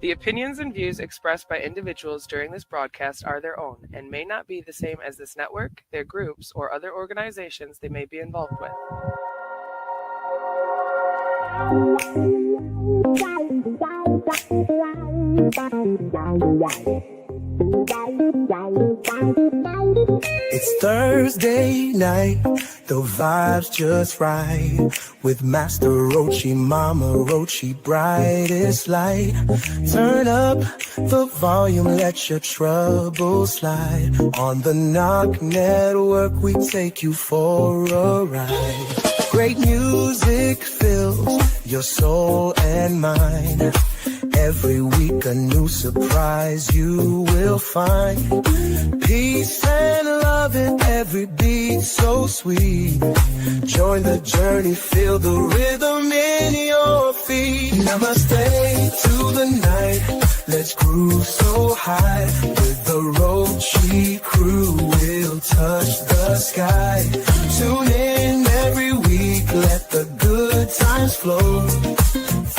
The opinions and views expressed by individuals during this broadcast are their own and may not be the same as this network, their groups, or other organizations they may be involved with. It's Thursday night, the vibe's just right. With Master Rochi, Mama Rochi, brightest light. Turn up the volume, let your troubles slide. On the Knock Network, we take you for a ride. Great music fills your soul and mind. Every week a new surprise you will find. Peace and love in every beat so sweet. Join the journey, feel the rhythm in your feet. Namaste to the night, let's groove so high. With the Rochi crew, we'll touch the sky. Tune in every week, let the good times flow.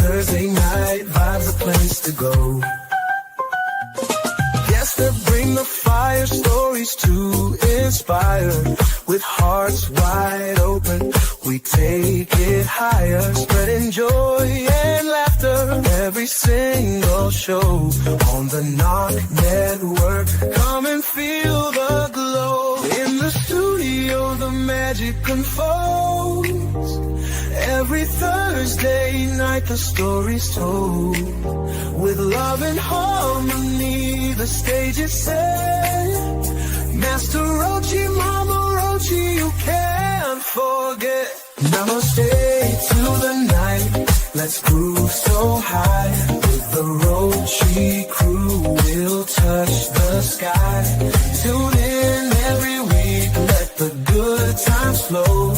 Thursday night vibes, a place to go. Yes, they bring the fire, stories to inspire. With hearts wide open, we take it higher. Spreading joy and laughter, every single show. On the Knock Network, come and feel the glow. In the studio, the magic unfolds. Every Thursday night the story's told. With love and harmony the stage is set. Master Rochi, Mama Rochi, you can't forget. Namaste to the night, let's groove so high. With the Rochi crew, we'll touch the sky. Tune in every week, let the good times flow.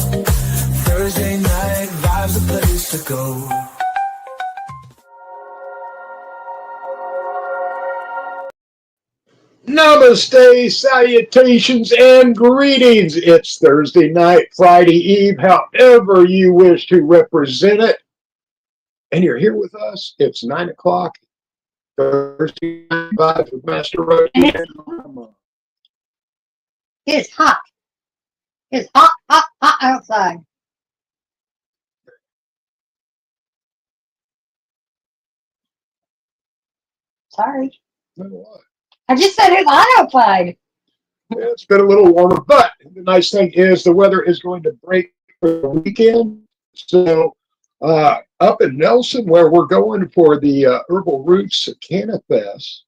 Thursday night vibes, a place to go. Namaste, salutations, and greetings. It's Thursday night, Friday Eve, however you wish to represent it. And you're here with us. It's 9 o'clock, Thursday night vibes with Master Rochi and Mama. It's hot. It's hot, hot, hot outside. Sorry. What? I just said it's hot outside. Yeah, it's been a little warmer, but the nice thing is the weather is going to break for the weekend. So up in Nelson, where we're going for the Herbal Roots Canna Fest,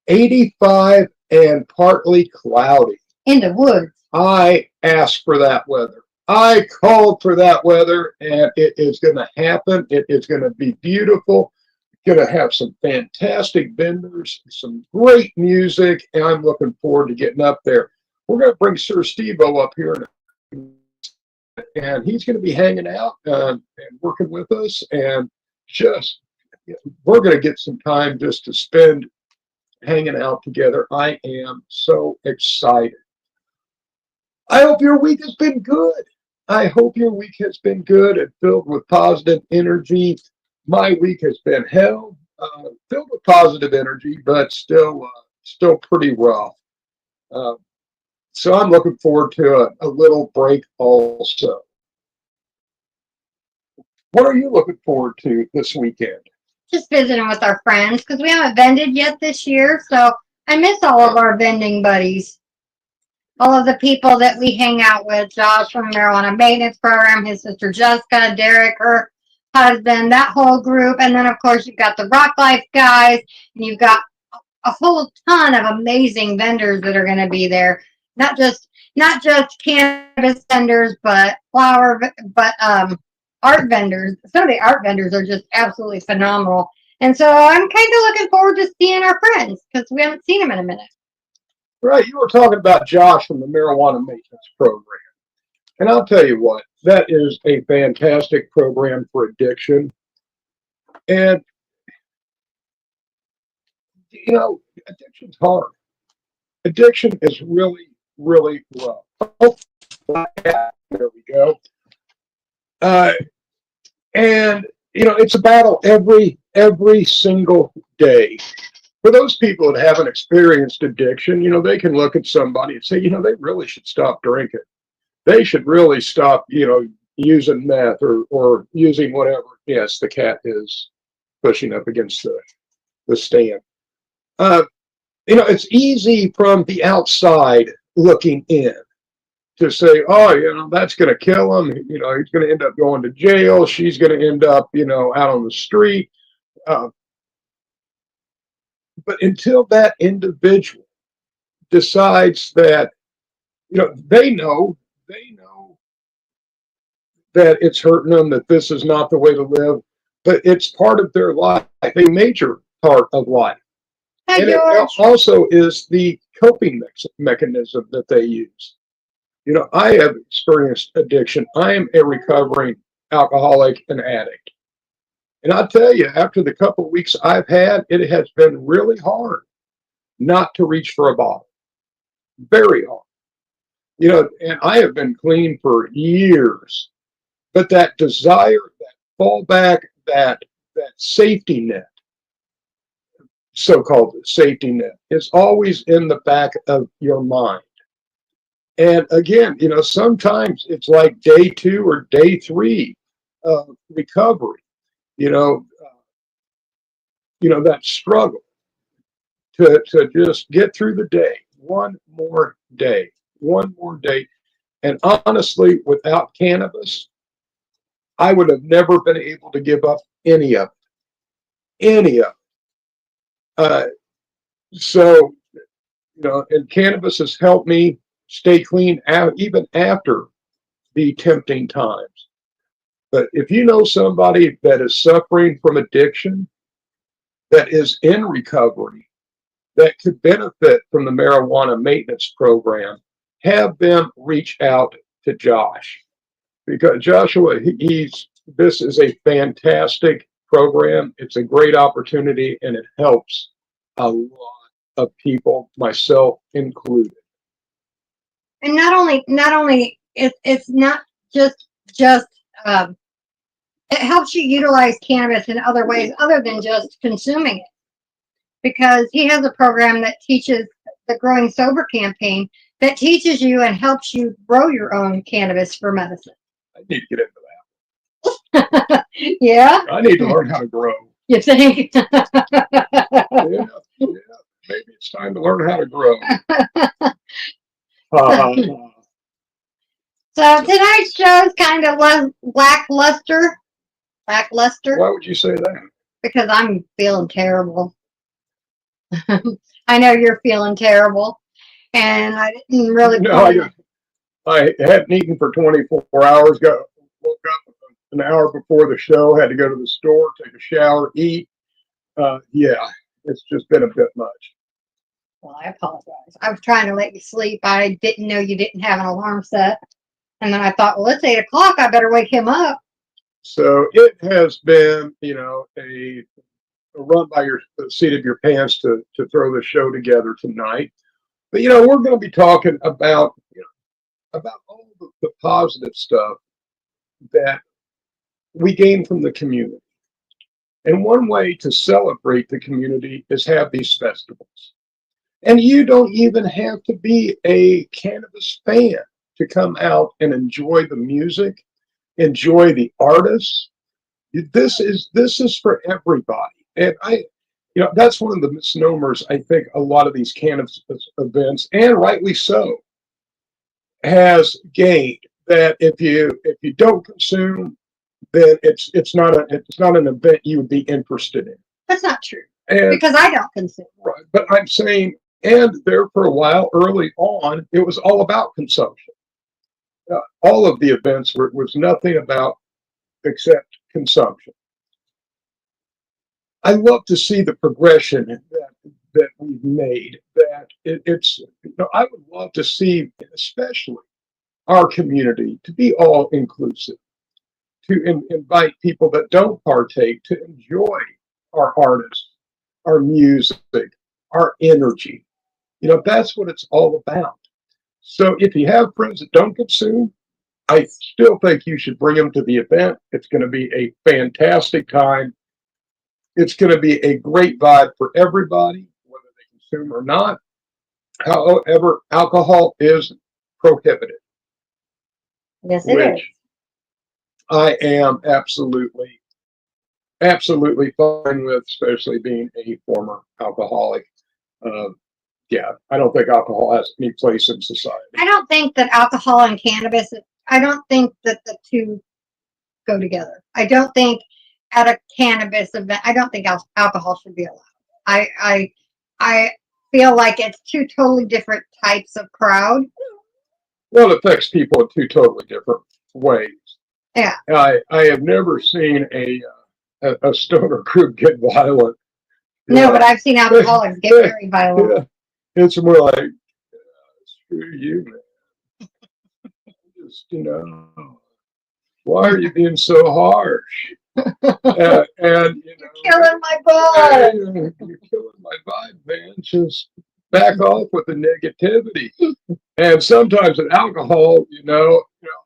85 and partly cloudy. In the woods. I asked for that weather. I called for that weather, and it is going to happen. It is going to be beautiful. Going to have some fantastic vendors, some great music, and I'm looking forward to getting up there. We're going to bring Sir Steve-O up here, and he's going to be hanging out and working with us, and just we're going to get some time just to spend hanging out together. I am so excited. I hope your week has been good. I hope your week has been good and filled with positive energy. My week has been hell, filled with positive energy, but still pretty rough. So I'm looking forward to a little break also. What are you looking forward to this weekend? Just visiting with our friends because we haven't vended yet this year. So I miss all of our vending buddies. All of the people that we hang out with. Josh from the Marijuana Maintenance Program, his sister Jessica, Derek, her husband, that whole group. And then, of course, you've got the Rock Life guys. And you've got a whole ton of amazing vendors that are going to be there. Not just cannabis vendors, but art vendors. Some of the art vendors are just absolutely phenomenal. And so I'm kind of looking forward to seeing our friends because we haven't seen them in a minute. Right, you were talking about Josh from the Marijuana Maintenance Program. And I'll tell you what, that is a fantastic program for addiction. And, you know, addiction's hard. Addiction is really, really rough. Oh, there we go. And, you know, it's a battle every single day. For those people that haven't experienced addiction, they can look at somebody and say, they really should stop drinking. They should really stop, using meth or using whatever. Yes, the cat is pushing up against the stand. It's easy from the outside looking in to say, oh, that's going to kill him. He's going to end up going to jail. She's going to end up, out on the street. But until that individual decides that, they know that it's hurting them, that this is not the way to live, but it's part of their life, a major part of life. Hi, And it George. also is the coping mechanism that they use. I have experienced addiction. I am a recovering alcoholic and addict. And I tell you, after the couple of weeks I've had, it has been really hard not to reach for a bottle. Very hard. And I have been clean for years. But that desire, that fallback, that safety net, so-called safety net, is always in the back of your mind. And again, sometimes it's like day 2 or day 3 of recovery. That struggle to just get through the day, one more day. And honestly, without cannabis, I would have never been able to give up any of it. So, and cannabis has helped me stay clean even after the tempting times. But if you know somebody that is suffering from addiction, that is in recovery, that could benefit from the marijuana maintenance program, have them reach out to Josh. Because Joshua, this is a fantastic program. It's a great opportunity, and it helps a lot of people, myself included. And not only it's not just it helps you utilize cannabis in other ways other than just consuming it, because he has a program that teaches the Growing Sober campaign that teaches you and helps you grow your own cannabis for medicine. I need to get into that. Yeah, I need to learn how to grow. you think? Yeah, maybe it's time to learn how to grow. So tonight's show is kind of lackluster. Why would you say that? Because I'm feeling terrible. I know you're feeling terrible, and I didn't really. No, I hadn't eaten for 24 hours. Woke up an hour before the show. Had to go to the store, take a shower, eat. Yeah, it's just been a bit much. Well, I apologize. I was trying to let you sleep. I didn't know you didn't have an alarm set, and then I thought, well, it's 8 o'clock. I better wake him up. So it has been, a run by the seat of your pants to throw the show together tonight. But we're going to be talking about all the positive stuff that we gain from the community. And one way to celebrate the community is have these festivals. And you don't even have to be a cannabis fan to come out and enjoy the music, enjoy the artists. This is for everybody. And that's one of the misnomers I think a lot of these cannabis events, and rightly so, has gained, that if you don't consume, then it's not an event you would be interested in. That's not true, And, because I don't consume. right, but I'm saying, and there for a while early on, it was all about consumption. All of the events was nothing about except consumption. I love to see the progression that we've made. That it's I would love to see, especially our community, to be all inclusive, to invite people that don't partake to enjoy our artists, our music, our energy. That's what it's all about. So if you have friends that don't consume, I still think you should bring them to the event. It's going to be a fantastic time. It's going to be a great vibe for everybody, whether they consume or not. However, alcohol is prohibited, Yes, it is. which I am absolutely fine with, especially being a former alcoholic. Yeah, I don't think alcohol has any place in society. I don't think that alcohol and cannabis, I don't think that the two go together. I don't think at a cannabis event, I don't think alcohol should be allowed. I feel like it's two totally different types of crowd. Well, it affects people in two totally different ways. Yeah. I have never seen a stoner group get violent. No, but I've seen alcoholics get very violent. Yeah. It's more like, screw you, man. Just, why are you being so harsh? And You're killing my vibe. You're killing my vibe, man. Just back off with the negativity. And sometimes with alcohol,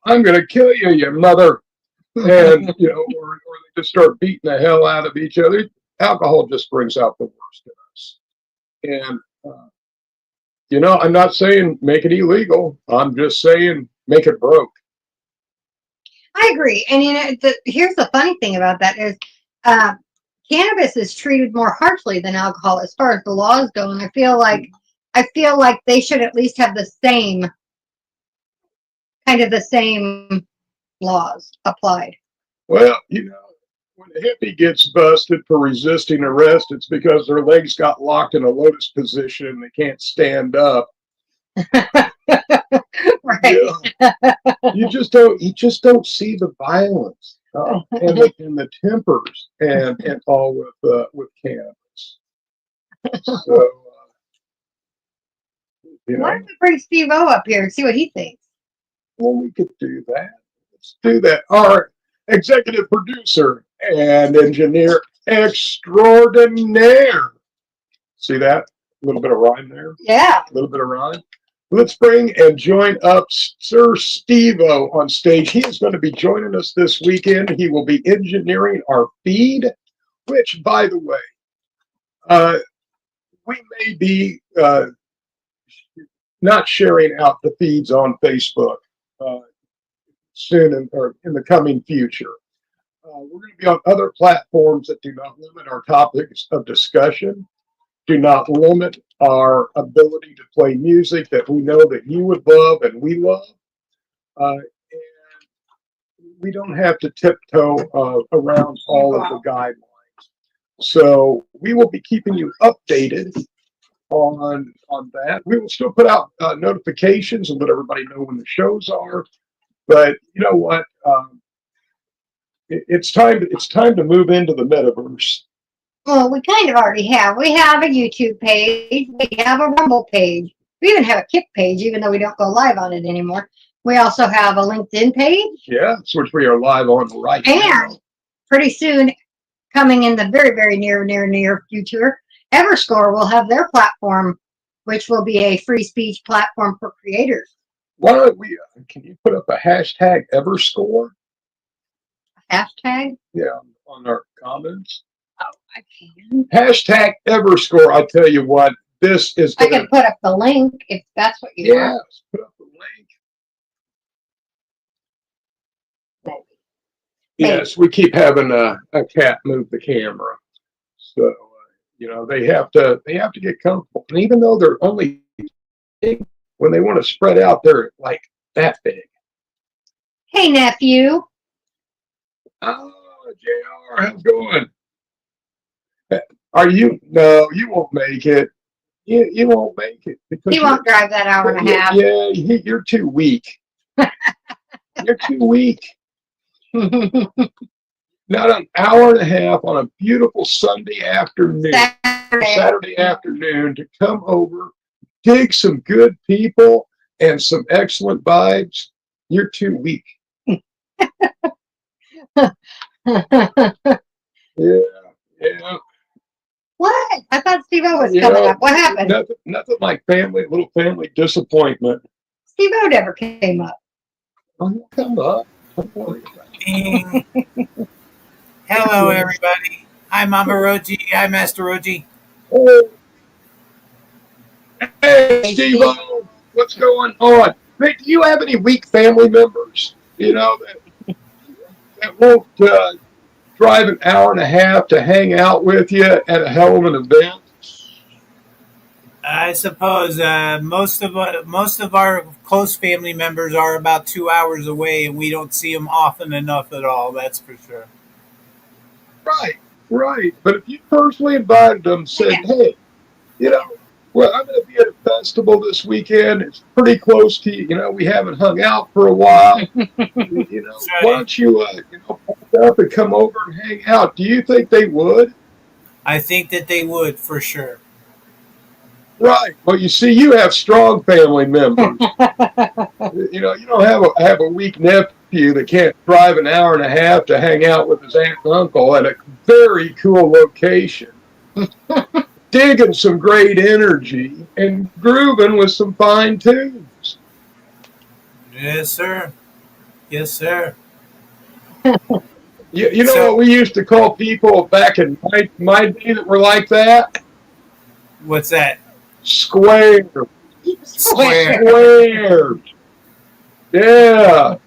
I'm going to kill you, you mother. And, or they just start beating the hell out of each other. Alcohol just brings out the worst in us. And, I'm not saying make it illegal. I'm just saying make it broke. I agree. And, here's the funny thing about that is cannabis is treated more harshly than alcohol as far as the laws go. And I feel like they should at least have the same laws applied. Well, when a hippie gets busted for resisting arrest, it's because their legs got locked in a lotus position and they can't stand up. Right. Yeah. You just don't see the violence and the tempers and all with cannabis. So, why don't we bring Steve-O up here and see what he thinks? Well, we could do that. Let's do that. Our executive producer and engineer extraordinaire. See that? A little bit of rhyme there. Yeah. A little bit of rhyme. Let's bring and join up Sir Steve-O on stage. He is going to be joining us this weekend. He will be engineering our feed, which, by the way, we may be not sharing out the feeds on Facebook soon or in the coming future. We're going to be on other platforms that do not limit our topics of discussion, do not limit our ability to play music that we know that you would love and we love. And we don't have to tiptoe around all of the guidelines. So we will be keeping you updated on that. We will still put out notifications and let everybody know when the shows are. But you know what? It's time to move into the metaverse. Well, we kind of already have. We have a YouTube page. We have a Rumble page. We even have a Kik page, even though we don't go live on it anymore. We also have a LinkedIn page. Yeah, which we are live on right now. And pretty soon, coming in the very, very near future, Everscore will have their platform, which will be a free speech platform for creators. Why don't we? Can you put up a hashtag Everscore? Hashtag? Yeah, on our comments. Oh, I can. Hashtag Everscore. I tell you what, this is. I can put up the link if that's what you want. Yes, put up the link. Maybe. Yes, we keep having a cat move the camera, so they have to get comfortable. And even though they're only big, when they want to spread out, they're like that big. Hey, nephew. Oh, JR, how's it going? Are you? No, you won't make it. You won't make it. Because He won't drive that hour and a half. Yeah, you're too weak. You're too weak. Not an hour and a half on a beautiful Sunday afternoon, Saturday afternoon to come over, dig some good people and some excellent vibes. You're too weak. Yeah. What? I thought Steve-O was coming up. What happened? Nothing like little family disappointment. Steve-O never came up. Oh, come up. Don't worry about it. Hello, everybody. Hi, Mama Roji. Hi, Master Roji. Oh, hey, Steve, what's going on? Hey, do you have any weak family members? That won't drive an hour and a half to hang out with you at a hell of an event? I suppose most of our close family members are about 2 hours away, and we don't see them often enough at all. That's for sure. Right, right. But if you personally invited them, said, hey, you know, well, I'm going to be at a festival this weekend. It's pretty close to you. We haven't hung out for a while. Why don't you, pack up and come over and hang out? Do you think they would? I think that they would for sure. Right. Well, you see, you have strong family members. You don't have a weak nephew that can't drive an hour and a half to hang out with his aunt and uncle at a very cool location. Digging some great energy and grooving with some fine tunes. Yes, sir. Yes, sir. You know what we used to call people back in my day that were like that? What's that? Square. Square. Yeah.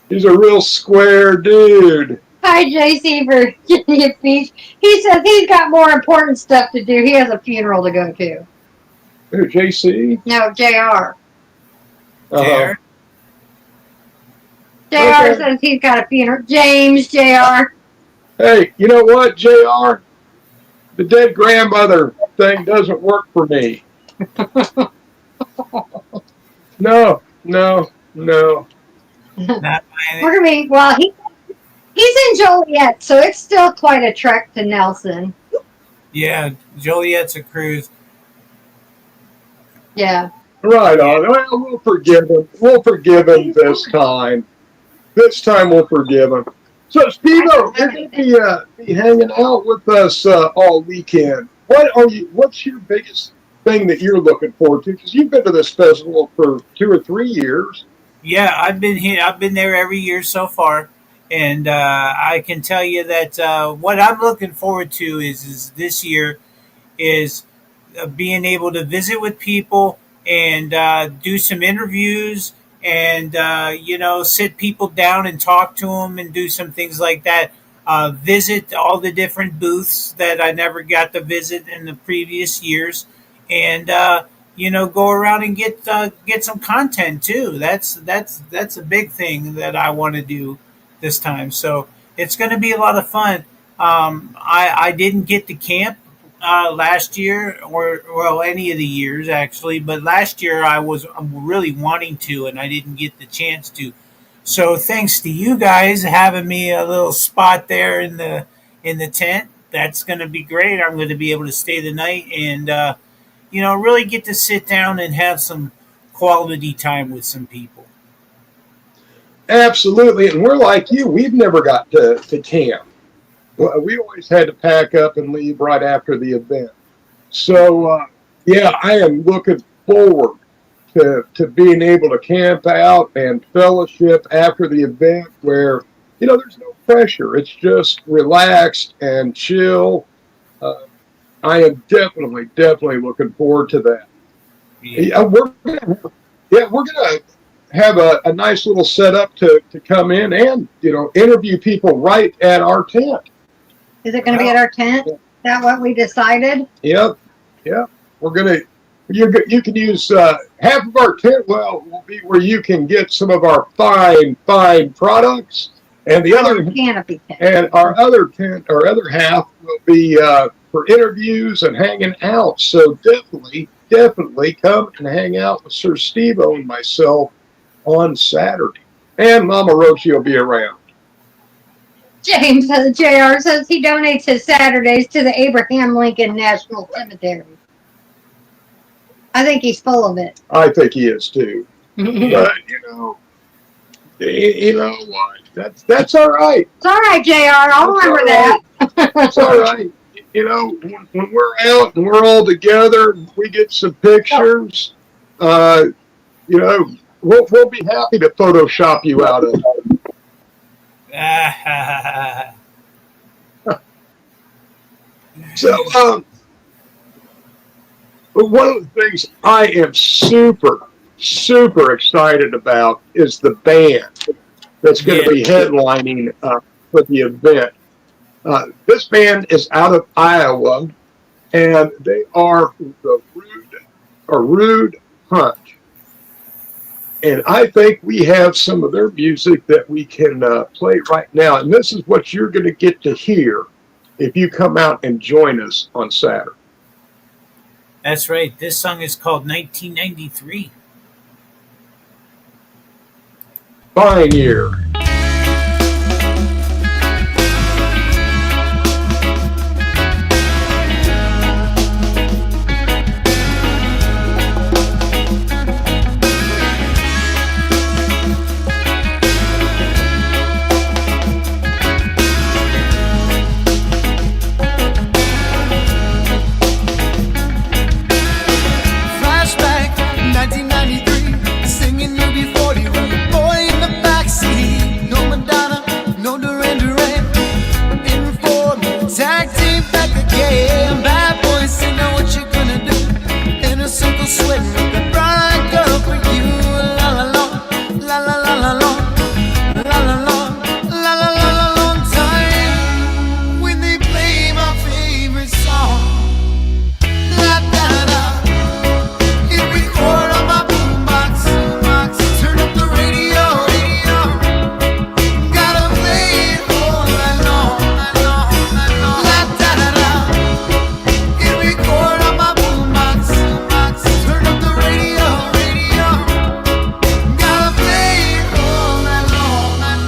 He's a real square dude. Hi, JC, for getting a speech. He says he's got more important stuff to do. He has a funeral to go to. Who, JC? No, JR. Uh-huh. JR says he's got a funeral. James, JR. Hey, you know what, JR? The dead grandmother thing doesn't work for me. No. Not mine. We're gonna be, well, he's in Joliet, so it's still quite a trek to Nelson. Yeah, Joliet's a cruise. Yeah. Right on. Well, we'll forgive him. We'll forgive him this time. This time we'll forgive him. So, Steve-O, you're going to be hanging out with us all weekend. What's your biggest thing that you're looking forward to? Because you've been to this festival for 2 or 3 years. Yeah, I've been here. I've been there every year so far, and I can tell you that what I'm looking forward to is this year is being able to visit with people and do some interviews and sit people down and talk to them and do some things like that. Visit all the different booths that I never got to visit in the previous years, and go around and get some content too. That's a big thing that I want to do this time. So it's going to be a lot of fun. I didn't get to camp last year, or any of the years actually, but last year I'm really wanting to, and I didn't get the chance to. So thanks to you guys having me a little spot there in the tent. That's going to be great. I'm going to be able to stay the night and really get to sit down and have some quality time with some people. Absolutely. And we're like you. We've never got to camp. We always had to pack up and leave right after the event. So, I am looking forward to being able to camp out and fellowship after the event where, there's no pressure. It's just relaxed and chill. I am definitely looking forward to that. Yeah, we're gonna have a nice little setup to come in and interview people right at our tent. Is it going to be at our tent? Is that what we decided? Yep. We're gonna. You can use half of our tent. Will be where you can get some of our fine products, and the other canopy tent. And our other tent, or other half, will be for interviews and hanging out. So definitely come and hang out with Sir Steve-O and myself on Saturday. And Mama Rochi will be around. James JR says he donates his Saturdays to the Abraham Lincoln National Cemetery. I think he's full of it. I think he is too. But you know what? That's all right. It's all right, JR. I'll remember that. It's all right. When we're out and we're all together, we get some pictures. We'll be happy to Photoshop you out of it. So, but one of the things I am super excited about is the band that's going to be headlining for the event. This band is out of Iowa, and they are the Rude Punch. And I think we have some of their music that we can play right now. And this is what you're going to get to hear if you come out and join us on Saturday. That's right. This song is called 1993. Fine year. Flashback, 1993, singing UB40, with a boy in the backseat. No Madonna, no Duran Duran. Informer, tag team back again. Bad boys say, know what you're gonna do. Inner circle sweating with the bright girl for you. La la la, la la la la la, la la la, la la la la, long time when they play my favorite song. La da da. Hit record on my boombox, turn up the radio. Gotta play it all night long. La da da da. Hit record on my boombox, turn up the radio. Gotta play it all night long.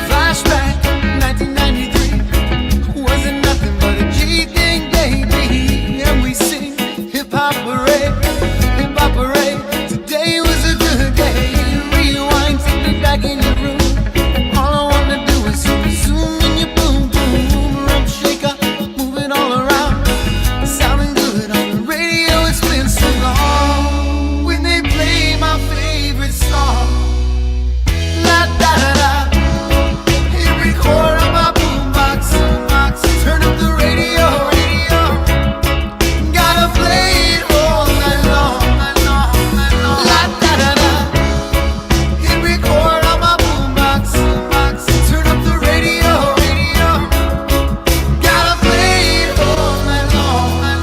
Flashback, 1993, wasn't nothing but a G thing, baby. And we sing hip hop parade. Today was a good day. Rewind, take me back in your room. All I wanna do is zoom in your boom boom, rump shaker, move it all around. Sounding good on the radio. It's been so long when they play my favorite song. La da da da. Hit record on my boombox, turn up the radio. Gotta play it all night long. La da da da. Hit record on my boombox, turn up the radio. Gotta play it all night long.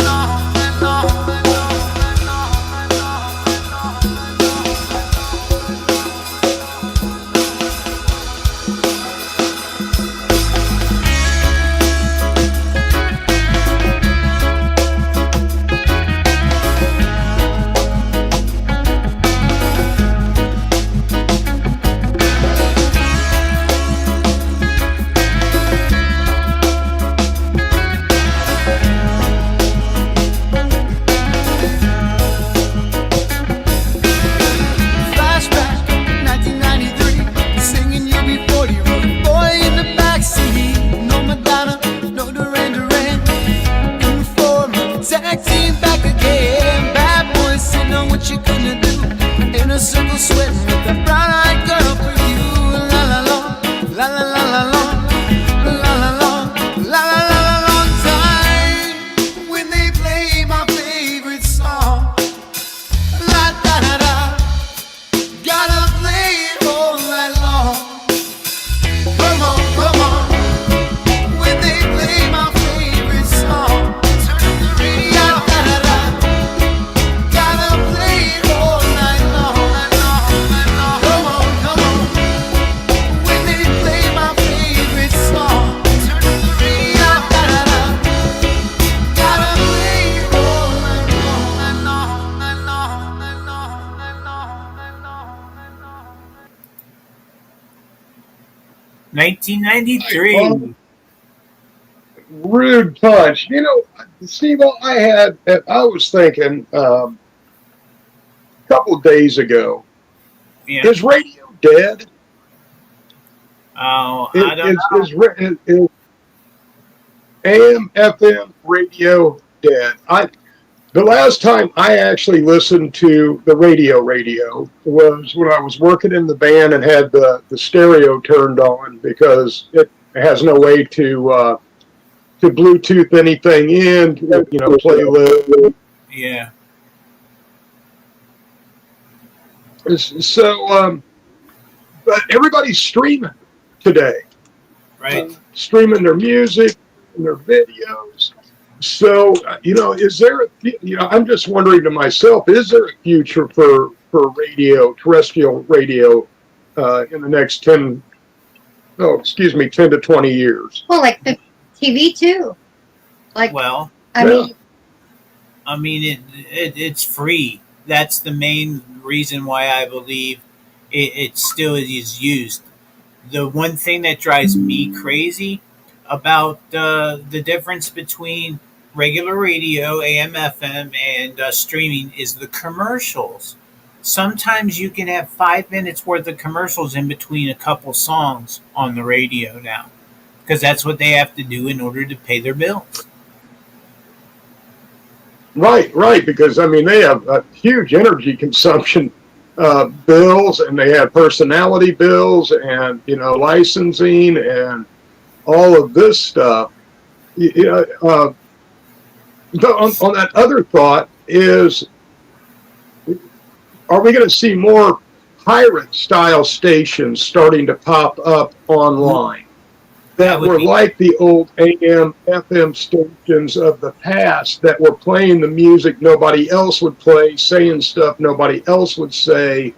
Flashback, 1993, singing UB40, with a boy in the backseat. No Madonna, no Duran Duran. Informer, tag team back again. Bad boys say, know what you're gonna do. Inner circle sweating with that brown-eyed girl for you. La la la, la la la la la, la la la, la la la la, long time when they play my favorite song. La da da da. Gotta play it all night long. Come on. When they play my favorite song, turn up the radio. Da da da. Gotta play it all night long. Come on. When they play my favorite song, turn up the radio. Da da da. Gotta play it all night long. 1993. Rude Punch. You know, Steve, I was thinking, couple of days ago. Yeah. Is radio dead? Oh, I don't know. Is AM, FM radio dead? The last time I actually listened to the radio was when I was working in the band and had the stereo turned on because it has no way to Bluetooth anything in, playlist. Yeah. So, but everybody's streaming today. Right. Streaming their music and their videos. So, is there I'm just wondering to myself, is there a future for terrestrial radio, in the next 10 to 20 years? Well, like the TV too. Like, Well, I mean, it's free. That's the main reason why I believe it still is used. The one thing that drives me crazy about the difference between regular radio, AM, FM, and streaming is the commercials. Sometimes you can have 5 minutes worth of commercials in between a couple songs on the radio now, because that's what they have to do in order to pay their bills. Right. Because they have a huge energy consumption bills, and they have personality bills, and licensing, and all of this stuff. On that other thought is, are we going to see more pirate style stations starting to pop up online that were like the old AM, FM stations of the past that were playing the music nobody else would play, saying stuff nobody else would say,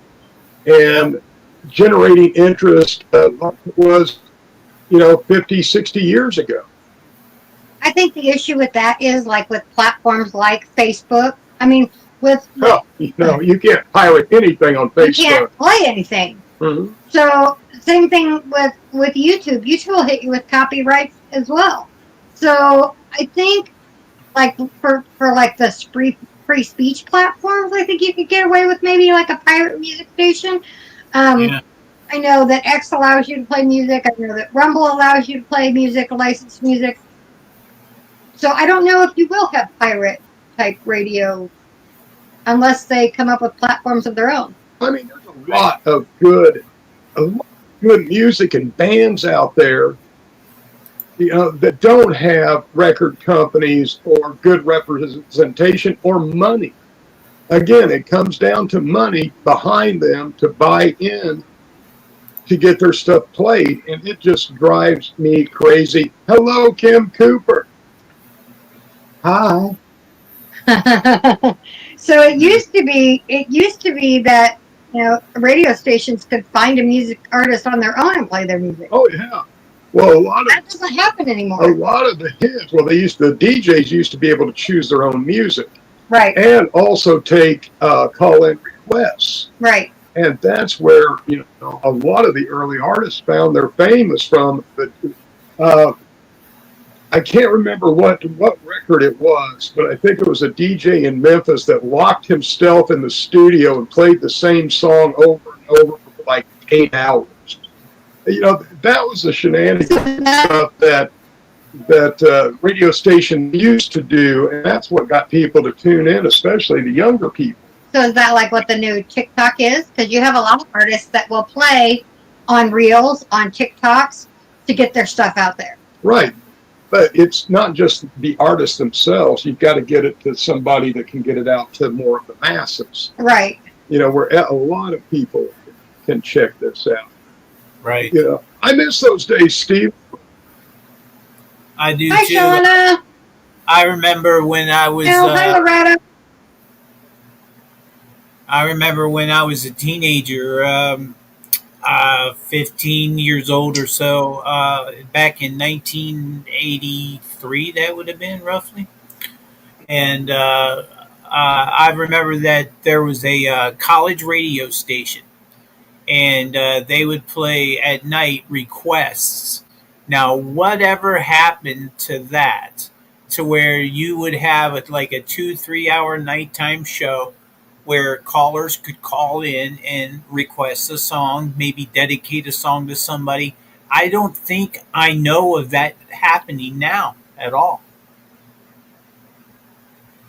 and generating interest like it was, 50, 60 years ago? I think the issue with that is like with platforms like Facebook. I mean, you can't pirate anything on Facebook. You can't play anything. Mm-hmm. So same thing with YouTube. YouTube will hit you with copyrights as well. So I think like for like the free speech platforms, I think you could get away with maybe like a pirate music station. I know that X allows you to play music. I know that Rumble allows you to play music, licensed music. So I don't know if you will have pirate type radio unless they come up with platforms of their own. There's a lot of good music and bands out there, that don't have record companies or good representation or money. Again, it comes down to money behind them to buy in to get their stuff played, and it just drives me crazy. Hello, Kim Cooper. Hi. So it used to be that radio stations could find a music artist on their own and play their music. Oh yeah. Well, that doesn't happen anymore. A lot of the hits. Well, the DJs used to be able to choose their own music, right, and also take call-in requests, right. And that's where a lot of the early artists found their fame was from. But I can't remember what record it was, but I think it was a DJ in Memphis that locked himself in the studio and played the same song over and over for like 8 hours. That was the shenanigans stuff that radio station used to do, and that's what got people to tune in, especially the younger people. So is that like what the new TikTok is? Because you have a lot of artists that will play on Reels, on TikToks to get their stuff out there. Right. But it's not just the artists themselves. You've got to get it to somebody that can get it out to more of the masses. Right. Where a lot of people can check this out. Right. I miss those days, Steve. I do Hi, too. Shauna. I remember when I was. Hi, Loretta. I remember when I was a teenager, 15 years old or so, back in 1983, that would have been roughly. And I remember that there was a college radio station, and they would play at night requests. Now, whatever happened to that, to where you would have like a 2-3 hour nighttime show where callers could call in and request a song, maybe dedicate a song to somebody. I don't think I know of that happening now at all.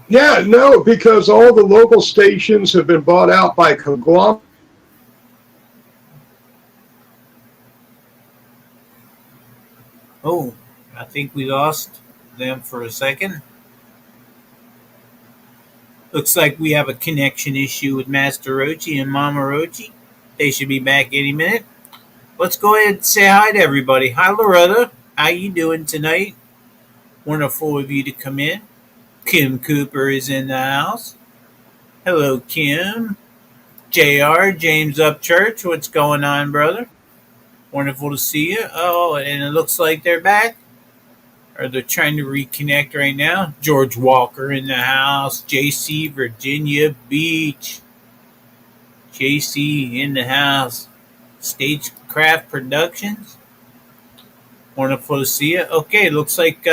Yeah, no, because all the local stations have been bought out by conglomerates. Oh, I think we lost them for a second. Looks like we have a connection issue with Master Rochi and Mama Rochi. They should be back any minute. Let's go ahead and say hi to everybody. Hi, Loretta. How you doing tonight? Wonderful of you to come in. Kim Cooper is in the house. Hello, Kim. JR, James Upchurch. What's going on, brother? Wonderful to see you. Oh, and it looks like they're back. Or they're trying to reconnect right now. George Walker in the house. JC, Virginia Beach. JC in the house. Stagecraft Productions. Wonderful to see you. Okay, looks like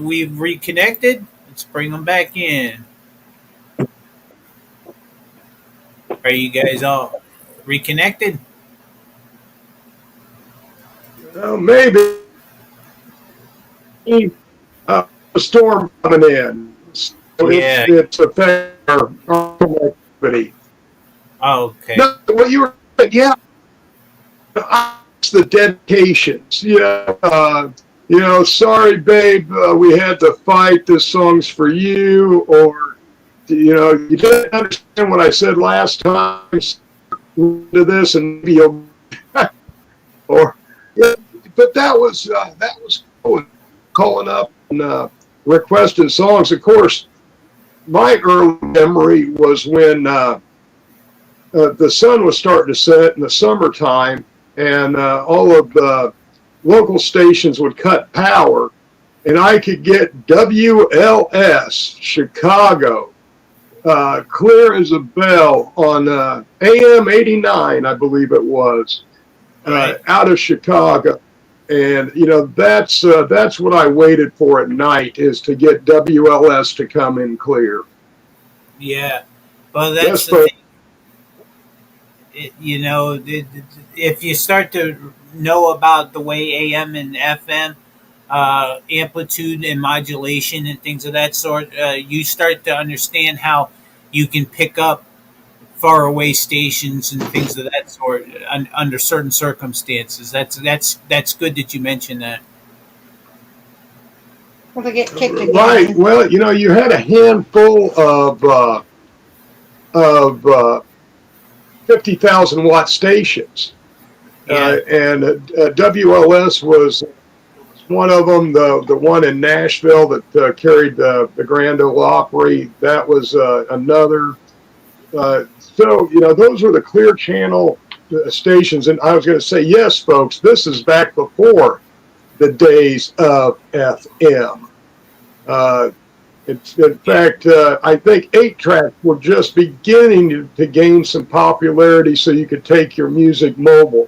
we've reconnected. Let's bring them back in. Are you guys all reconnected? Maybe a storm coming in. So Yeah. it's affecting our connectivity. Okay. No, what you were, yeah, it's the dedications. Yeah, sorry, babe, we had to fight. This song's for you, or you didn't understand what I said last time. To this, and maybe you'll, or yeah, but that was cool. Calling up and requesting songs. Of course, my early memory was when the sun was starting to set in the summertime, and all of the local stations would cut power, and I could get WLS Chicago clear as a bell on AM 89, I believe it was, out of Chicago. And that's what I waited for at night, is to get WLS to come in clear. Yeah. Well, that's Yes, the but thing. If you start to know about the way AM and FM amplitude and modulation and things of that sort, you start to understand how you can pick up faraway stations and things of that sort under certain circumstances. That's good that you mentioned that. If we get kicked again. right. Well, you had a handful of 50,000 watt stations, Yeah. and WLS was one of them. The one in Nashville that carried the Grand Ole Opry, that was another. So those were the clear channel stations. And I was going to say, yes, folks, this is back before the days of FM. In fact, I think 8-track were just beginning to gain some popularity, so you could take your music mobile.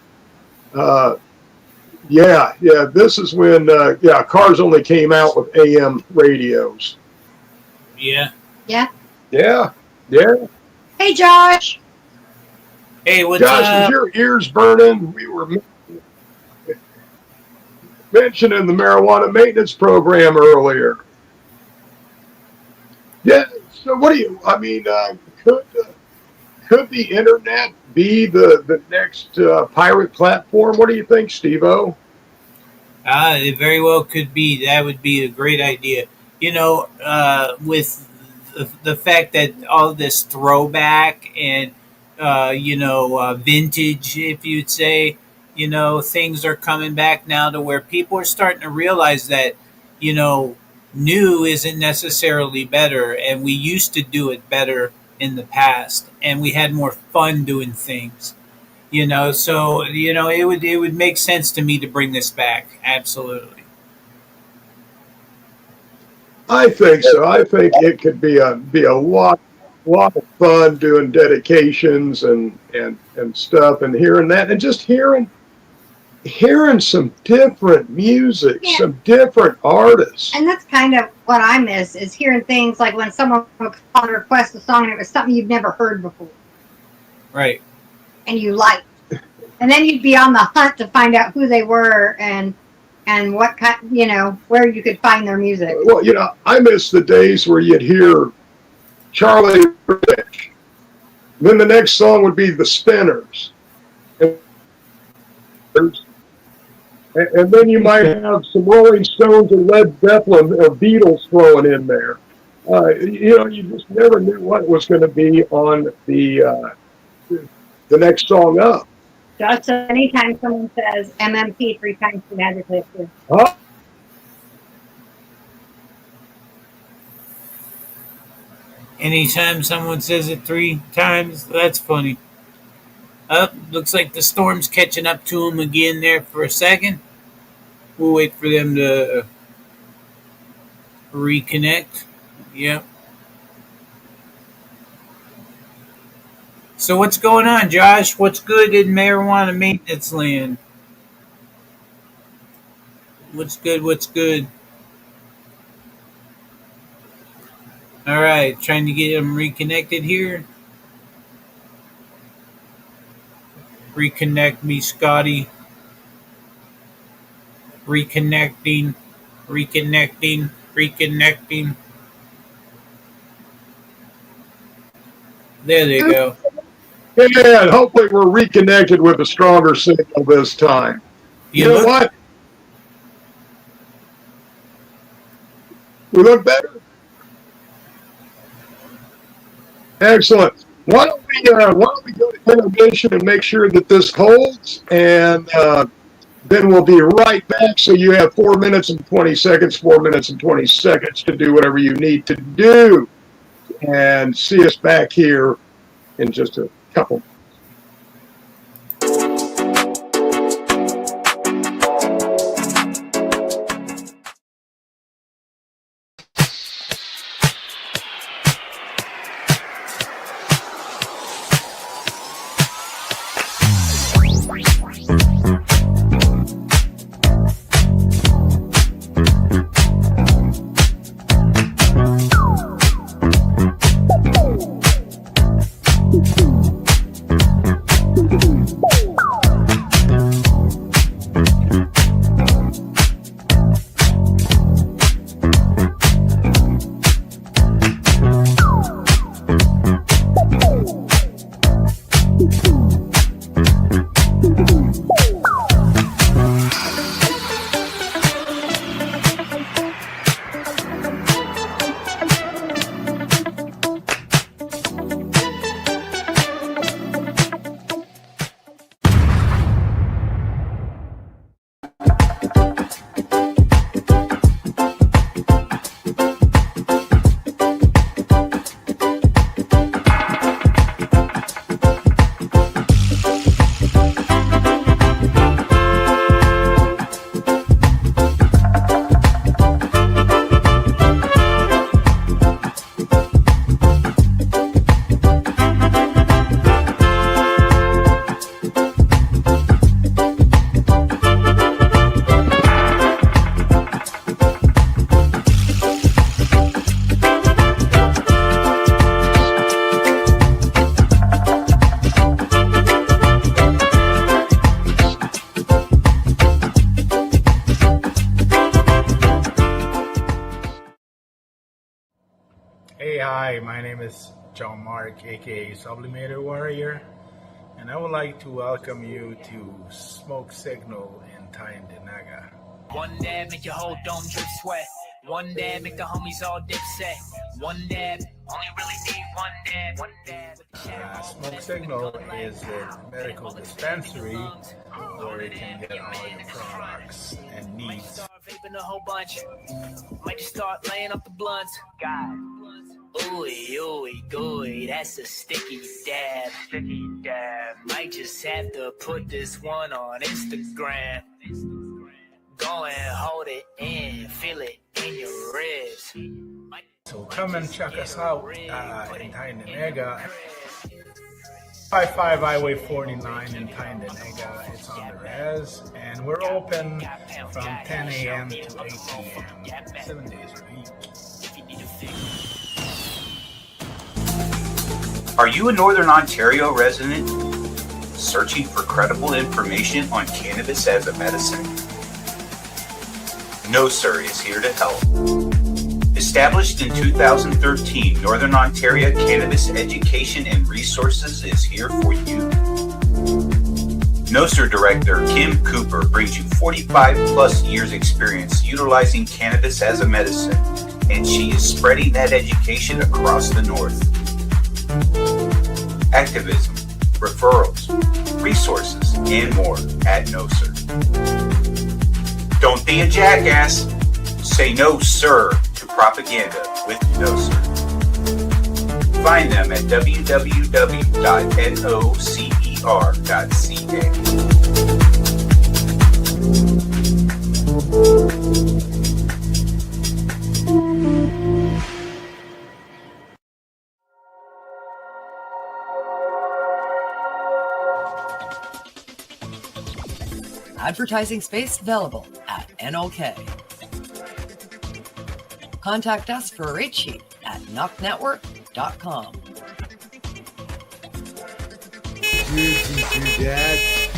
This is when cars only came out with AM radios. Yeah. Yeah. Yeah. Hey, Josh. Hey, what's Josh, is up? your ears burning? We were mentioning the marijuana maintenance program earlier. Yeah. So what do you? I mean, could the internet be the next pirate platform? What do you think, Steve-O? It very well could be. That would be a great idea. With the fact that all this throwback and vintage, if you'd say, things are coming back now to where people are starting to realize that new isn't necessarily better, and we used to do it better in the past, and we had more fun doing things. So it would make sense to me to bring this back. Absolutely. I think so. I think it could be a lot of fun doing dedications and stuff, and hearing that, and just hearing hearing some different music, Yeah. some different artists. And that's kind of what I miss, is hearing things like when someone would call and request a song and it was something you've never heard before Right. and you liked. And then you'd be on the hunt to find out who they were and what kind, where you could find their music. Well, I miss the days where you'd hear Charlie Rich. Then the next song would be the Spinners. And then you might have some Rolling Stones or Led Zeppelin or Beatles thrown in there. You just never knew what was going to be on the next song up. Just anytime someone says MMP 3 times the adjective. Huh? Anytime someone says it 3 times, that's funny. Looks like the storm's catching up to them again there for a second. We'll wait for them to reconnect. Yep. So what's going on, Josh? What's good in marijuana maintenance land? What's good? All right, trying to get them reconnected here. Reconnect me, Scotty. Reconnecting. There they go. And hopefully we're reconnected with a stronger signal this time. You know what? We look better? Excellent. Why don't we go to intermission and make sure that this holds, and then we'll be right back. So you have 4 minutes and 20 seconds to do whatever you need to do, and see us back here in just a couple. Hey, hi, my name is John Mark, aka Sublimator Warrior, and I would like to welcome you to Smoke Signal in Tyendinaga. One dab make your whole dome drip sweat. One dab make the homies all dip set. One dab, only really need one dab. One dab. Smoke Signal is a medical dispensary where you can get all your products and needs. Start vaping a whole bunch. Might just start laying up the blunts. God. Ooey, ooey, gooey, that's a sticky dab. Sticky dab. Might just have to put this one on Instagram. Go and hold it in, feel it in your ribs. So come and check us out in Tyendinaga. 55 Highway 49 in Tyndonega. It's on the res, and we're open from 10 a.m. to 8 p.m. 7 days a week. Are you a Northern Ontario resident searching for credible information on cannabis as a medicine? No Sir is here to help. Established in 2013, Northern Ontario Cannabis Education and Resources is here for you. No Sir Director Kim Cooper brings you 45 plus years experience utilizing cannabis as a medicine, and she is spreading that education across the North. Activism, referrals, resources, and more at No Sir. Don't be a jackass. Say no, sir, to propaganda with No Sir. Find them at www.nocer.ca. Advertising space available at NOK. Contact us for a rate sheet at knocknetwork.com. Dudes and dudettes,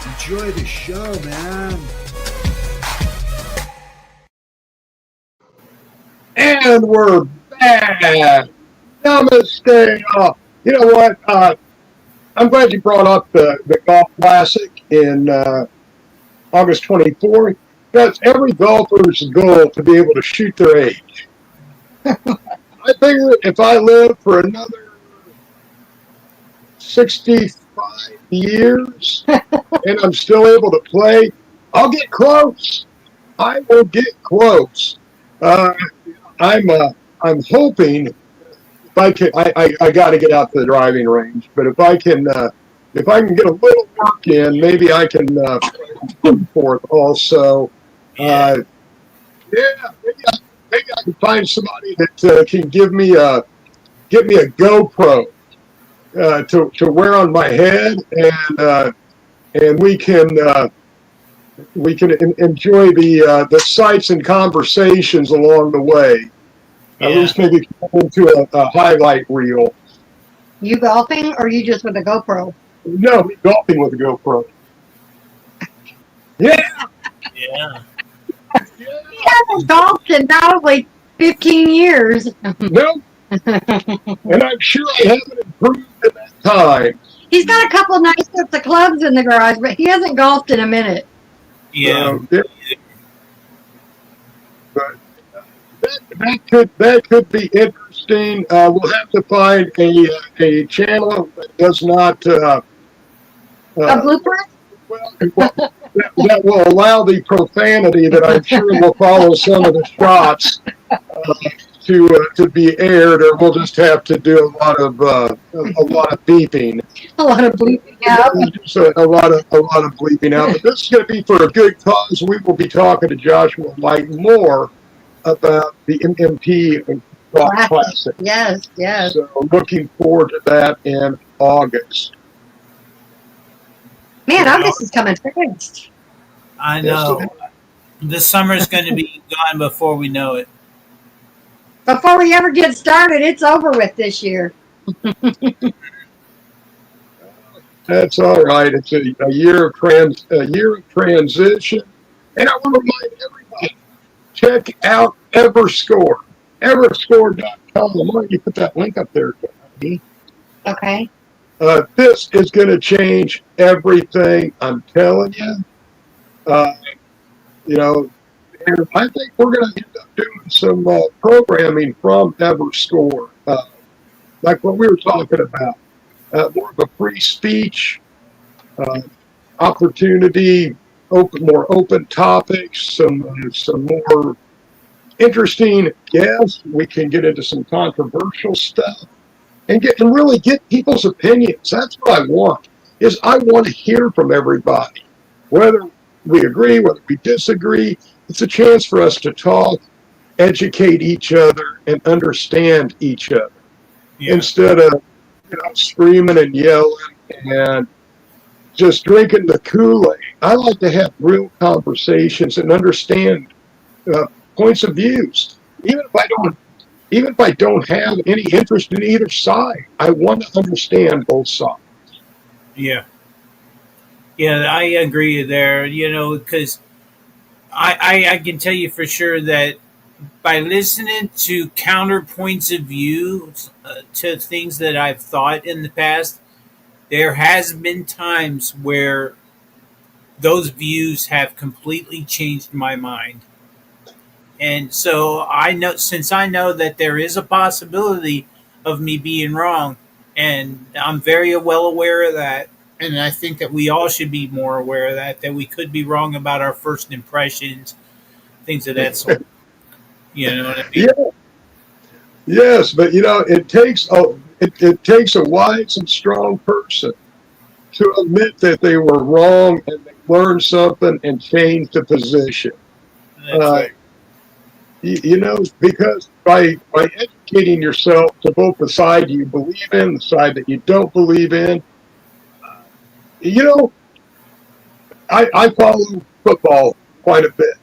enjoy the show, man. And we're back. Namaste. You know what? I'm glad you brought up the Golf Classic in August 24th. That's every golfer's goal to be able to shoot their age. I figure if I live for another 65 years and I'm still able to play, I'll get close. I will get close. I'm hoping if I can. I got to get out to the driving range, but if I can get a little work in, maybe I can put forth also. Maybe I can find somebody that can give me a GoPro to wear on my head, and we can enjoy the sights and conversations along the way. At least maybe come into a highlight reel. You golfing or you just with a GoPro? No, me golfing with a GoPro. Yeah. Yeah. He hasn't golfed in probably 15 years. No. And I'm sure I haven't improved in that time. He's got a couple nice sets of clubs in the garage, but he hasn't golfed in a minute. Yeah. But that could be interesting. We'll have to find a channel that does not A blooper? that will allow the profanity that I'm sure will follow some of the shots to be aired, or we'll just have to do a lot of beeping. A lot of bleeping out. Just a lot of bleeping out. But this is going to be for a good cause. We will be talking to Joshua Light more about the MMP Classic. Yes. So looking forward to that in August. Man, August is coming fast. I know. The summer's going to be gone before we know it. Before we ever get started, it's over with this year. That's all right. It's a year of transition, and I want to remind everybody: check out Everscore, Everscore.com. Why don't you put that link up there, Kathy? Okay. This is going to change everything. I'm telling you. And I think we're going to end up doing some programming from Everscore, like what we were talking about. More of a free speech opportunity, more open topics, some more interesting guests. We can get into some controversial stuff and really get people's opinions. That's what I want. I want to hear from everybody, whether we agree, whether we disagree. It's a chance for us to talk, educate each other, and understand each other, instead of screaming and yelling and just drinking the Kool-Aid. I like to have real conversations and understand points of views, even if I don't have any interest in either side. I want to understand both sides. Yeah. Yeah, I agree there, because I can tell you for sure that by listening to counterpoints of view to things that I've thought in the past, there has been times where those views have completely changed my mind. And so since I know that there is a possibility of me being wrong, and I'm very well aware of that, and I think that we all should be more aware of that we could be wrong about our first impressions, things of that sort. You know what I mean? Yeah. Yes, but it takes a wise and strong person to admit that they were wrong and they learned something and changed the position. That's right. Because by educating yourself to both the side you believe in, the side that you don't believe in, I follow football quite a bit.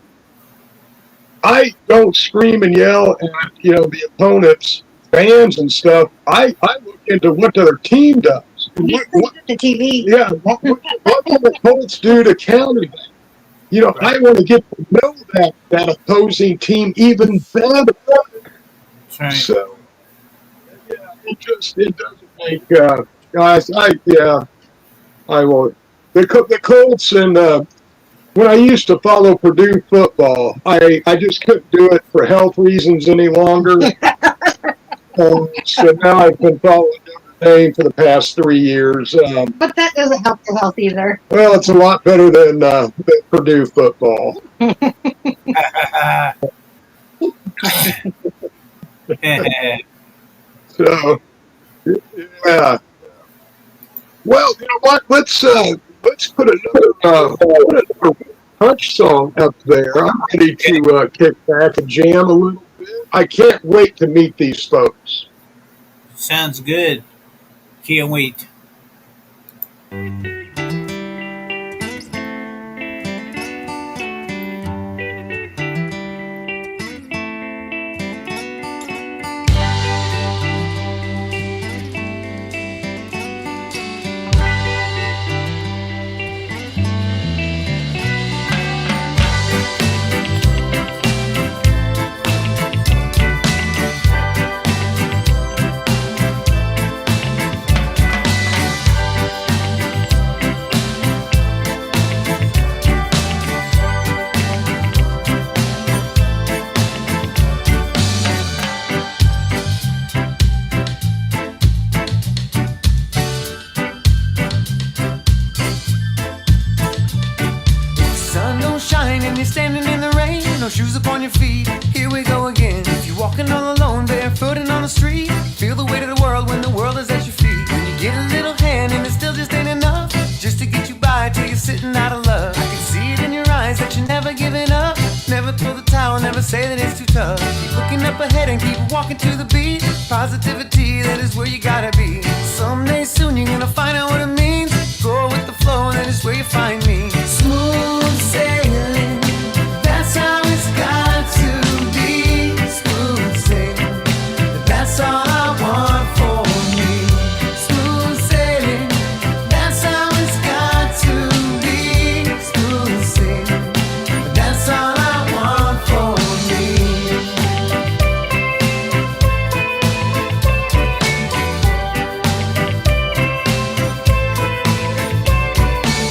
I don't scream and yell at the opponent's fans and stuff. I look into what their team does. What the TV. Yeah, what do the Colts do to counter that? I want to get to know that opposing team even better. Right. So, yeah, it doesn't make guys. I won't. The Colts and when I used to follow Purdue football, I just couldn't do it for health reasons any longer. So now I've been following Notre Dame for the past 3 years. But that doesn't help your health either. Well, it's a lot better than Purdue football. So, yeah. Well, you know what? Let's put another punch song up there. I'm ready to kick back and jam a little bit. I can't wait to meet these folks. Sounds good. Can't wait. Standing in the rain, no shoes upon your feet. Here we go again. If you're walking all alone, barefooted on the street, feel the weight of the world when the world is at your feet. When you get a little hand and it still just ain't enough, just to get you by till you're sitting out of love. I can see it in your eyes that you're never giving up. Never throw the towel, never say that it's too tough. Keep looking up ahead and keep walking to the beat. Positivity, that is where you gotta be. Someday soon you're gonna find out what it means. Go with the flow, and that is where you find me. Smooth sailing. That's how it's got to be. Smooth sailing. That's all I want for me. Smooth sailing. That's how it's got to be. Smooth sailing. That's all I want for me.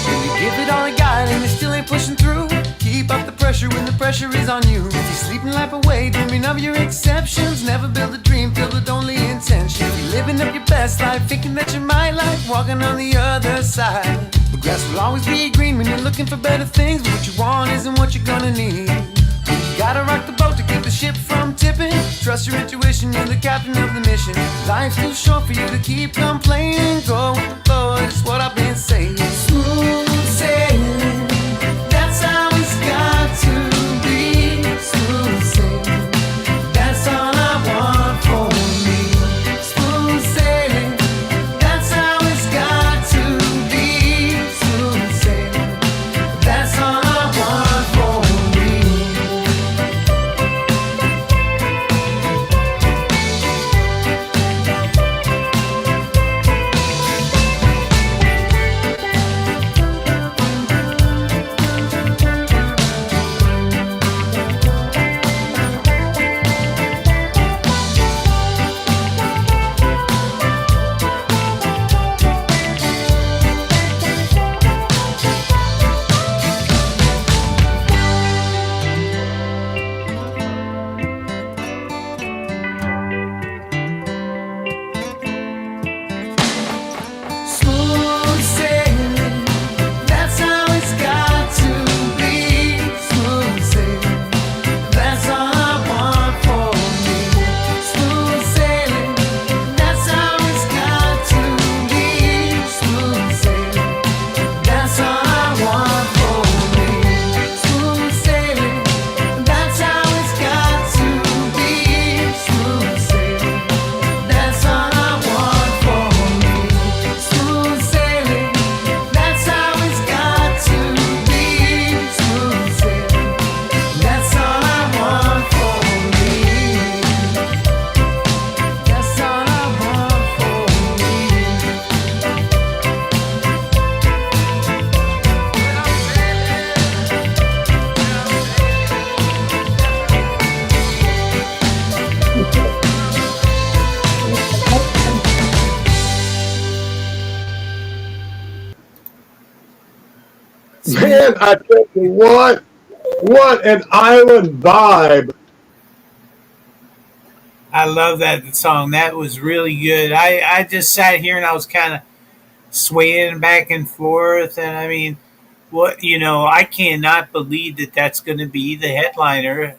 When you give it all you got and you still ain't pushing through, keep up the pressure when the pressure is on you. If you're sleeping life away, dreaming of your exceptions, never build a dream filled with only intention. You're living up your best life, thinking that you might like walking on the other side. The grass will always be green when you're looking for better things, but what you want isn't what you're gonna need. You gotta rock the boat to keep the ship from tipping. Trust your intuition, you're the captain of the mission. Life's too short for you to keep complaining. Go with the flow, that's what I've been saying. Smooth sailing. That's how it's got to be. Smooth sailing. That's all I want for me. Smooth sailing. Man, I tell you what an island vibe. I love that song. That was really good. I just sat here and I was kind of swaying back and forth. And I mean, I cannot believe that that's going to be the headliner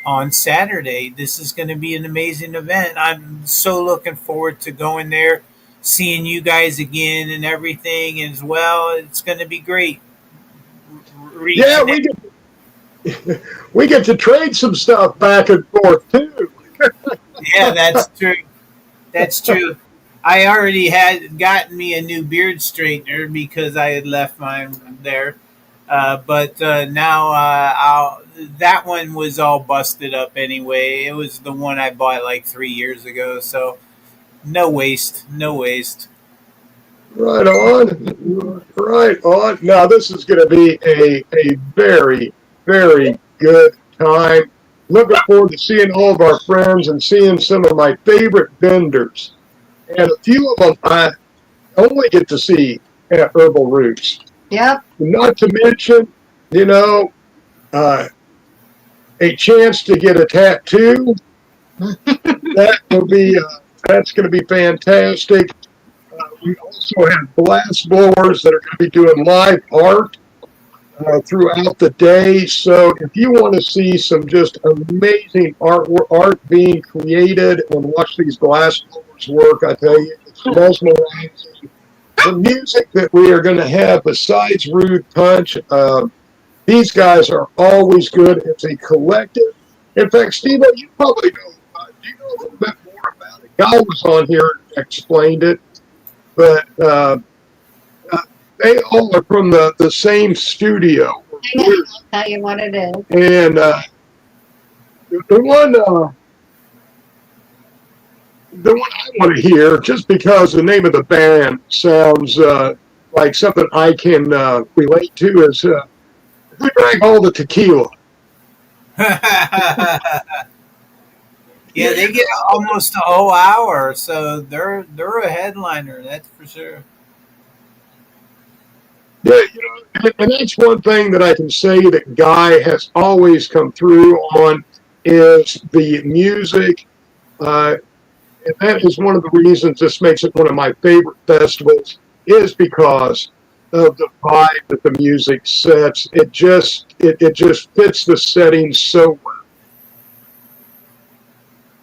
on Saturday. This is going to be an amazing event. I'm so looking forward to going there, seeing you guys again and everything as well. It's going to be great. Yeah, we get to trade some stuff back and forth too. Yeah, that's true. That's true. I already had gotten me a new beard straightener because I had left mine there. But now that one was all busted up anyway. It was the one I bought like 3 years ago. So no waste. Right on. Right on. Now, this is going to be a very, very good time. Looking forward to seeing all of our friends and seeing some of my favorite vendors. And a few of them I only get to see at Herbal Roots. Yep. Not to mention, a chance to get a tattoo. That will be, that's going to be fantastic. We also have blast blowers that are going to be doing live art throughout the day. So if you want to see some just amazing art being created and watch these blast blowers work, I tell you, it's mesmerizing. The music that we are going to have besides Rude Punch, these guys are always good. It's a collective. In fact, Steve, you probably know, do you know a little bit more about it? Guy was on here and explained it, but they all are from the same studio. I'll tell you what it is. And the one I want to hear, just because the name of the band sounds like something I can relate to, is who drank all the tequila? Yeah, they get almost a whole hour, so they're a headliner, that's for sure. Yeah, and that's one thing that I can say that Guy has always come through on is the music. And that is one of the reasons this makes it one of my favorite festivals, is because of the vibe that the music sets. It just fits the setting so well.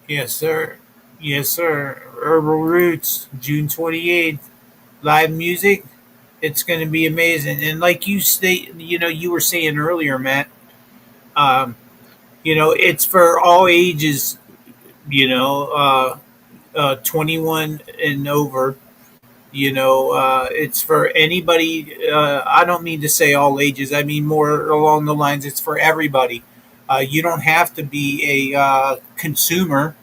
Yes, sir. Yes, sir. Herbal Roots, June 28th. Live music. It's going to be amazing. And like you were saying earlier, Matt, it's for all ages, 21 and over. It's for anybody. I don't mean to say all ages. I mean more along the lines, it's for everybody. You don't have to be a consumer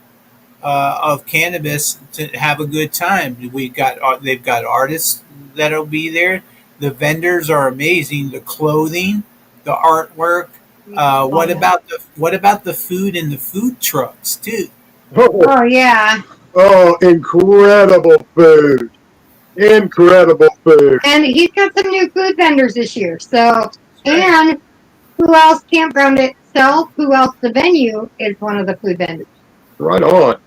of cannabis to have a good time. They've got artists that'll be there. The vendors are amazing. The clothing, the artwork. What about the food and the food trucks too? Oh yeah. Oh, incredible food. Incredible food. And he's got some new food vendors this year. So, and who else? Campground itself. Who else? The venue is one of the food vendors. Right on.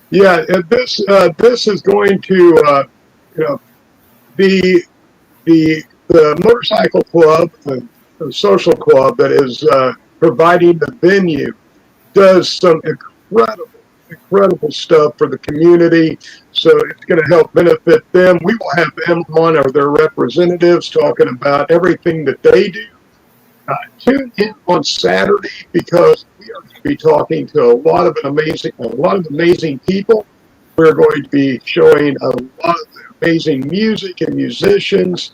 Yeah, and this is going to be the motorcycle club, the social club that is providing the venue, does some incredible stuff for the community. So it's going to help benefit them. We will have them on, or their representatives, talking about everything that they do. Tune in on Saturday, because we are going to be talking to a lot of amazing people. We're going to be showing a lot of amazing music and musicians.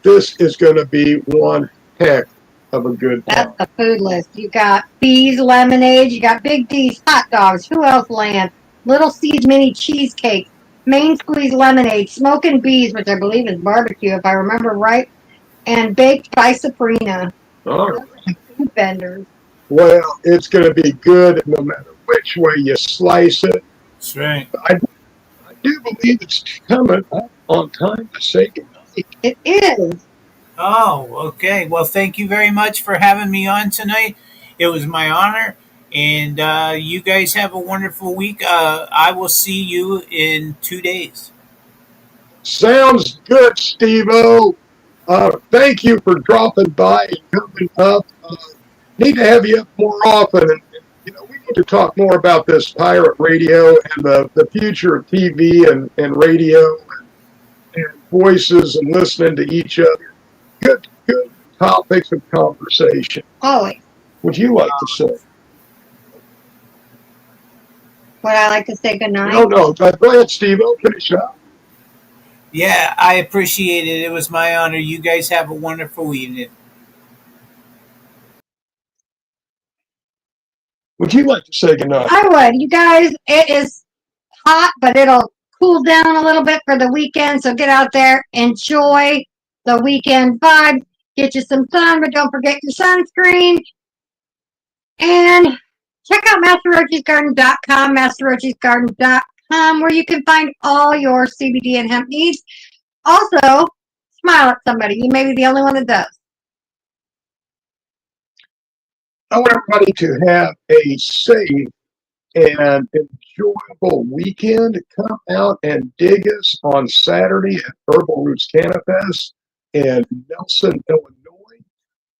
This is going to be one heck of a good time. That's the food list. You got Bees Lemonade, you got Big D's hot dogs, Who Else Land, Little C's mini cheesecake, Main Squeeze Lemonade, Smoking Bees, which I believe is barbecue if I remember right, and Baked by Sabrina. All right. Food vendors. Well, it's going to be good no matter which way you slice it. That's right. I do believe it's coming up on time to say goodnight. It is. Oh, okay. Well, thank you very much for having me on tonight. It was my honor. And you guys have a wonderful week. I will see you in 2 days. Sounds good, Steve-O. Thank you for dropping by and coming up. Need to have you up more often. And, we need to talk more about this pirate radio and the future of TV and radio and voices and listening to each other. Good topics of conversation. Always. Would you like to say? Would I like to say goodnight? No. Go ahead, Steve-O. Finish up. Yeah, I appreciate it. It was my honor. You guys have a wonderful evening. Would you like to say goodnight? I would. You guys, it is hot, but it'll cool down a little bit for the weekend. So get out there, enjoy the weekend vibe, get you some sun, but don't forget your sunscreen. And check out MasterRochiesGarden.com, MasterRochiesGarden.com, where you can find all your CBD and hemp needs. Also, smile at somebody. You may be the only one that does. I want everybody to have a safe and enjoyable weekend. Come out and dig us on Saturday at Herbal Roots Cannabis in Nelson, Illinois,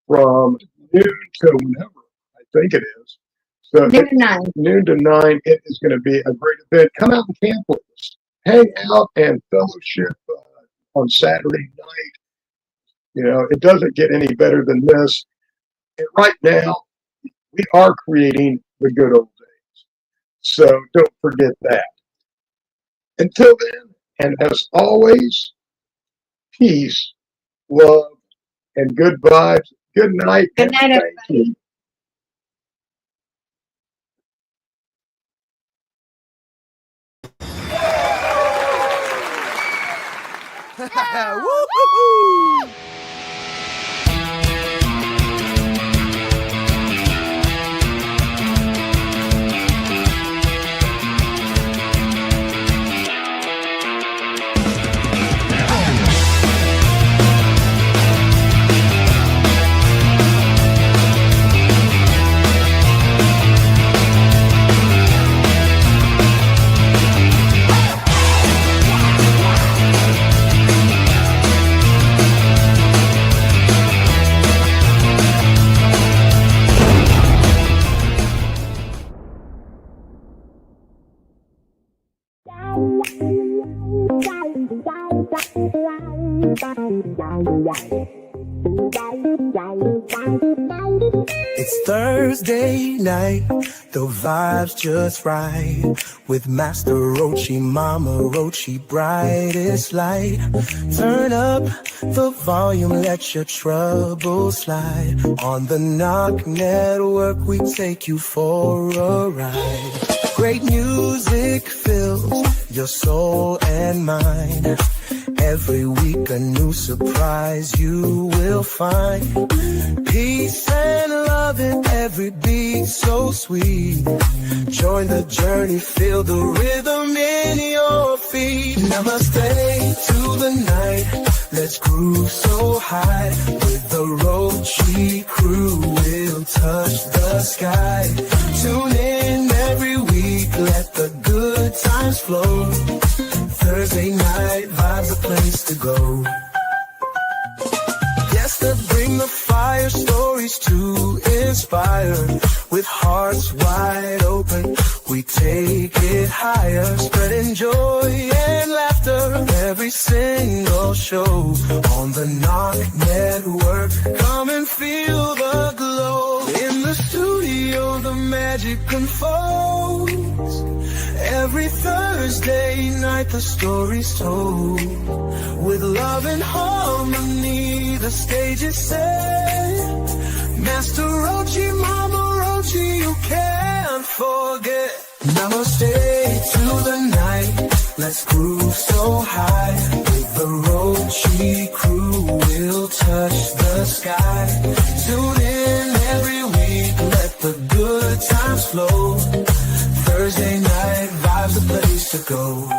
from noon to whenever I think it is. So Noon to 9. Noon to 9. It is going to be a great event. Come out and camp with us. Hang out and fellowship on Saturday night. It doesn't get any better than this. And right now, we are creating the good old days. So don't forget that. Until then, and as always, peace, love, and good vibes. Good night. Good night, everybody. Woo-hoo-hoo! It's Thursday night, the vibe's just right. With Master Rochi, Mama Rochi, brightest light. Turn up the volume, let your troubles slide. On the Knock Network, we take you for a ride. Great music fills your soul and mind. Every week a new surprise you will find. Peace and love in every beat so sweet. Join the journey, feel the rhythm in your feet. Namaste to the night, let's groove so high. With the Rochi crew, we'll touch the sky. Tune in every week, let the good times flow. Thursday night vibes, a place to go. Yes, to bring the fire, stories to inspire. With hearts wide open, we take it higher. Spreading joy and laughter every single show. On the Knock Network, come and feel the glow. In the studio, the magic unfolds. Every Thursday night the story's told. With love and harmony the stage is set. Master Rochi, Mama Rochi, you can't forget. Namaste to the night, let's groove so high. With the Rochi crew we'll touch the sky. Tune in every week, let the good times flow. Thursday night vibes, a place to go.